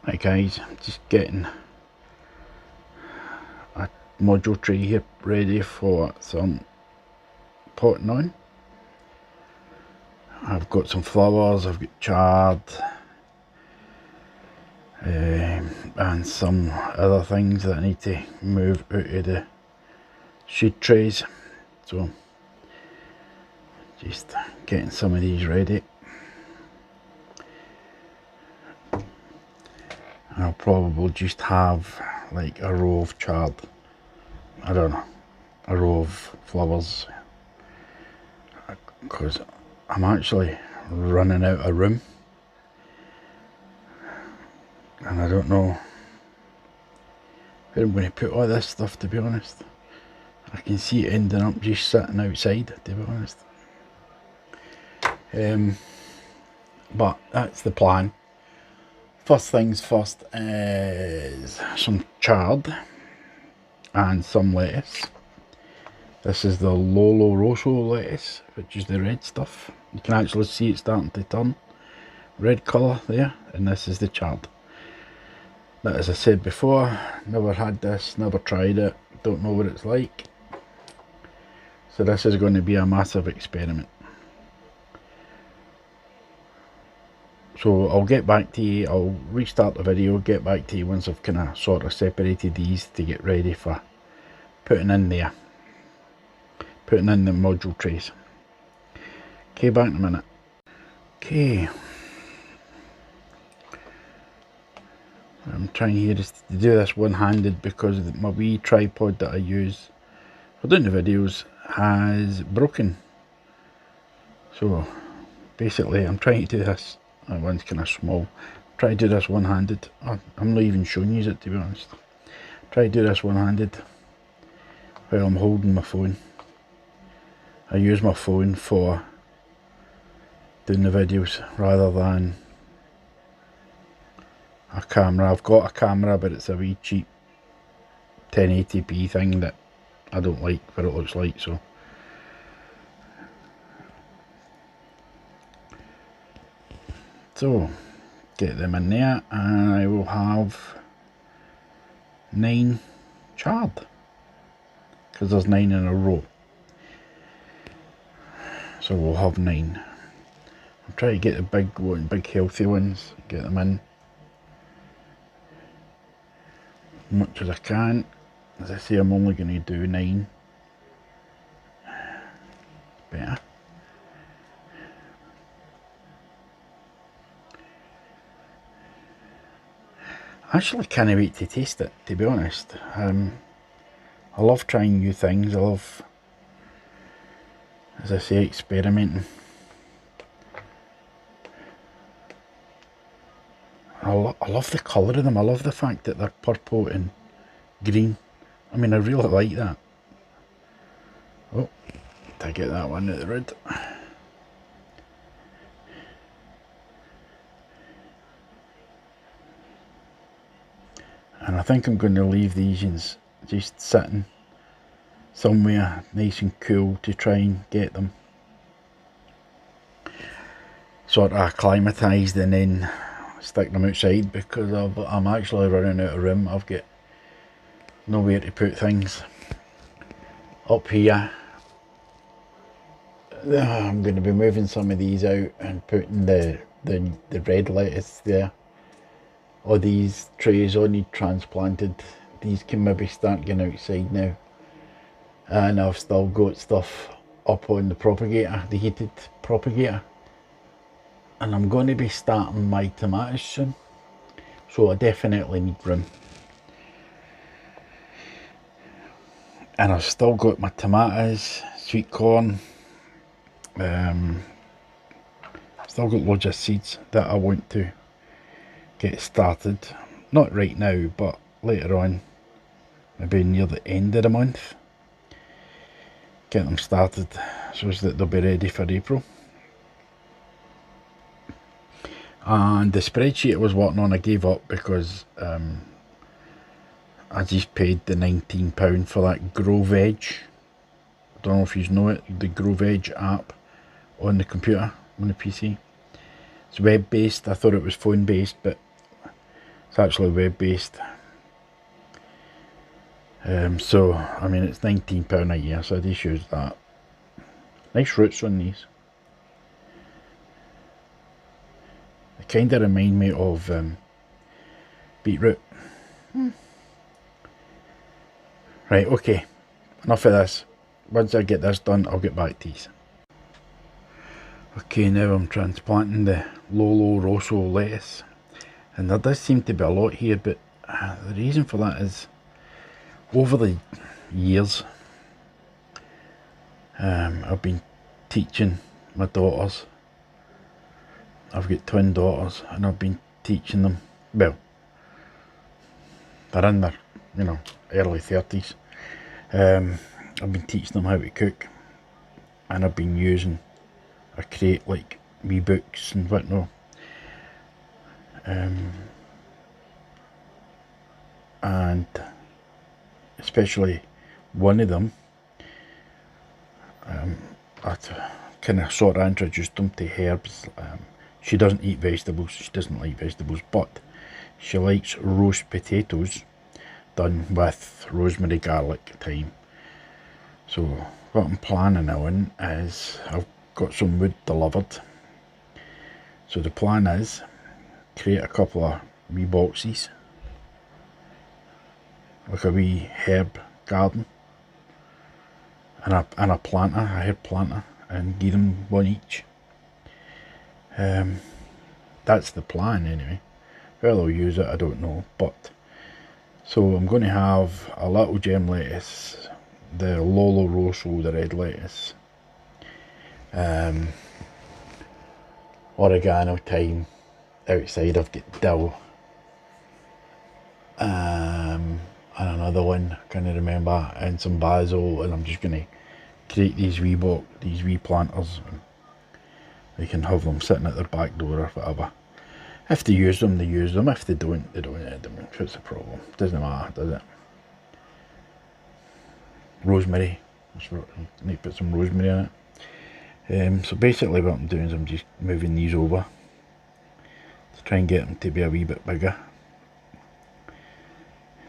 Right guys, just getting a module tray here ready for some potting on. I've got some flowers, I've got chard, and some other things that I need to move out of the seed trays. So just getting some of these ready. I'll probably just have like a row of chard, I don't know, a row of flowers, because I'm actually running out of room and I don't know where I'm going to put all this stuff, to be honest. I can see it ending up just sitting outside, to be honest. But that's the plan. First things first is some chard and some lettuce. This is the Lolo Rosso lettuce, which is the red stuff. You can actually see it starting to turn red colour there, and this is the chard. But as I said before, never had this, never tried it, don't know what it's like. So this is going to be a massive experiment. So I'll get back to you, I'll restart the video, get back to you once I've kind of sort of separated these to get ready for putting in there. Putting in the module trays. Okay, back in a minute. Okay. I'm trying here just to do this one-handed because my wee tripod that I use for doing the videos has broken. So basically I'm trying to do this. That one's kind of small. Try to do this one-handed. I'm not even showing you it, to be honest. Try to do this one-handed while I'm holding my phone. I use my phone for doing the videos rather than a camera. I've got a camera, but it's a wee cheap 1080p thing that I don't like what it looks like, so get them in there and I will have 9 chard because there's 9 in a row, so we'll have 9. I'll try to get the big healthy ones, get them in as much as I can. As I say, I'm only going to do 9. Better. I actually can't wait to taste it, to be honest. I love trying new things. I love, as I say, experimenting. I love the colour of them. I love the fact that they're purple and green. I mean, I really like that. Oh, did I get that one out of the road? And I think I'm going to leave these just sitting somewhere nice and cool to try and get them sort of acclimatised and then stick them outside, because I'm actually running out of room. I've got nowhere to put things. Up here, I'm going to be moving some of these out and putting the red lettuce there. All these trays all need transplanted. These can maybe start getting outside now. And I've still got stuff up on the propagator, the heated propagator. And I'm going to be starting my tomatoes soon. So I definitely need room. And I've still got my tomatoes, sweet corn. I've still got loads of seeds that I want to get started. Not right now, but later on, maybe near the end of the month. Get them started so that they'll be ready for April. And the spreadsheet I was working on, I gave up because I just paid the £19 for that Grow Veg. I don't know if you know it, the Grow Veg app on the computer, on the PC. It's web based. I thought it was phone based, but It's actually web-based. So, I mean, it's £19 a year, so I just use that. Nice roots on these. They kind of remind me of beetroot. Right, okay, enough of this. Once I get this done, I'll get back to these. Okay, now I'm transplanting the Lolo Rosso lettuce. And there does seem to be a lot here, but the reason for that is over the years I've been teaching my daughters. I've got twin daughters and I've been teaching them, well, they're in their, early 30s. I've been teaching them how to cook, and I've been using a crate like wee books and whatnot. And especially one of them, I kind of sort of introduced them to herbs. She doesn't eat vegetables, she doesn't like vegetables, but she likes roast potatoes done with rosemary, garlic, thyme. So what I'm planning on is I've got some wood delivered. So the plan is create a couple of wee boxes, like a wee herb garden, and a planter, a herb planter, and give them one each. That's the plan anyway. Whether I'll use it, I don't know. But so I'm going to have a little gem lettuce, the Lolo Rosso, the red lettuce, oregano, thyme. Outside I've got dill, and another one, I can't remember, and some basil, and I'm just going to create these wee planters. They can have them sitting at their back door or whatever. If they use them, they use them. If they don't, they don't. What's the problem? Doesn't matter, does it? Rosemary. I need to put some rosemary in it. So basically what I'm doing is I'm just moving these over to try and get them to be a wee bit bigger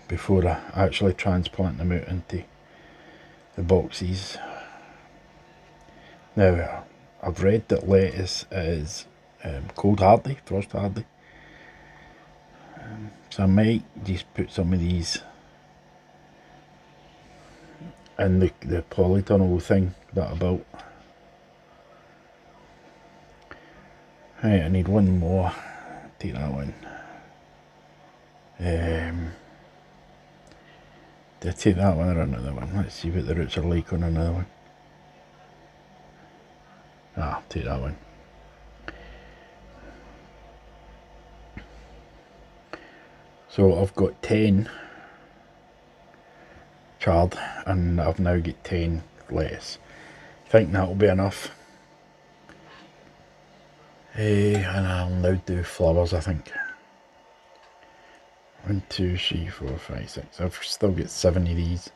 before I actually transplant them out into the boxes. Now, I've read that lettuce is cold hardy, frost hardy. So I might just put some of these in the polytunnel thing that I built. Right, I need one more. Take that one. Do I take that one or another one? Let's see what the roots are like on another one. Take that one. So I've got 10 chard and I've now got 10 lettuce. I think that'll be enough. And I'll now do flowers, I think. 1, 2, 3, 4, 5, 6. I've still got 7 of these.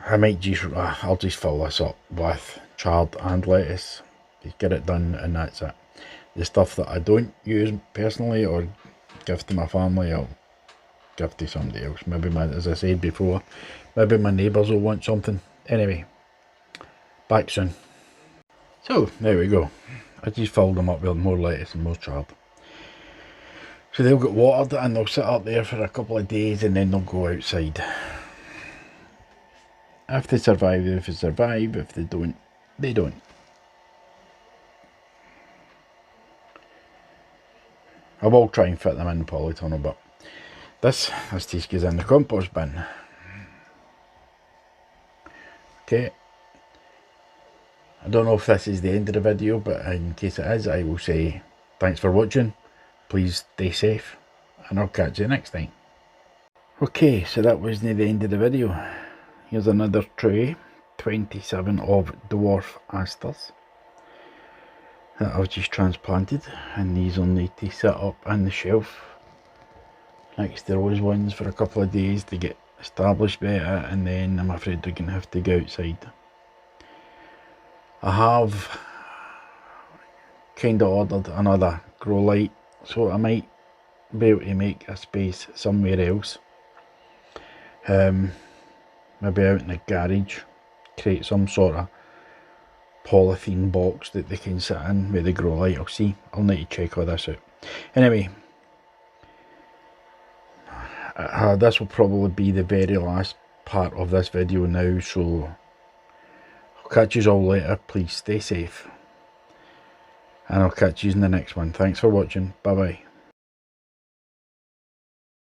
I might just, I'll just fill this up with chard and lettuce. Just get it done and that's it. The stuff that I don't use personally or give to my family, I'll give to somebody else. Maybe as I said before, maybe my neighbours will want something. Anyway, back soon. So there we go. I just filled them up with more lettuce and more chard. So they'll get watered and they'll sit up there for a couple of days and then they'll go outside. If they survive, if they don't, they don't. I will try and fit them in the polytunnel, but this just goes in the compost bin. Okay. I don't know if this is the end of the video, but in case it is, I will say thanks for watching. Please stay safe, and I'll catch you next time. Okay, so that was near the end of the video. Here's another tray, 27 of dwarf asters that I've just transplanted, and these will need to sit up on the shelf next to those ones for a couple of days to get established better, and then I'm afraid they're going to have to go outside. I have kind of ordered another grow light, so I might be able to make a space somewhere else. Maybe out in the garage, create some sort of polythene box that they can sit in where they grow light. I'll see. I'll need to check all this out. Anyway, this will probably be the very last part of this video now, so I'll catch you all later. Please stay safe, and I'll catch you in the next one. Thanks for watching. Bye bye.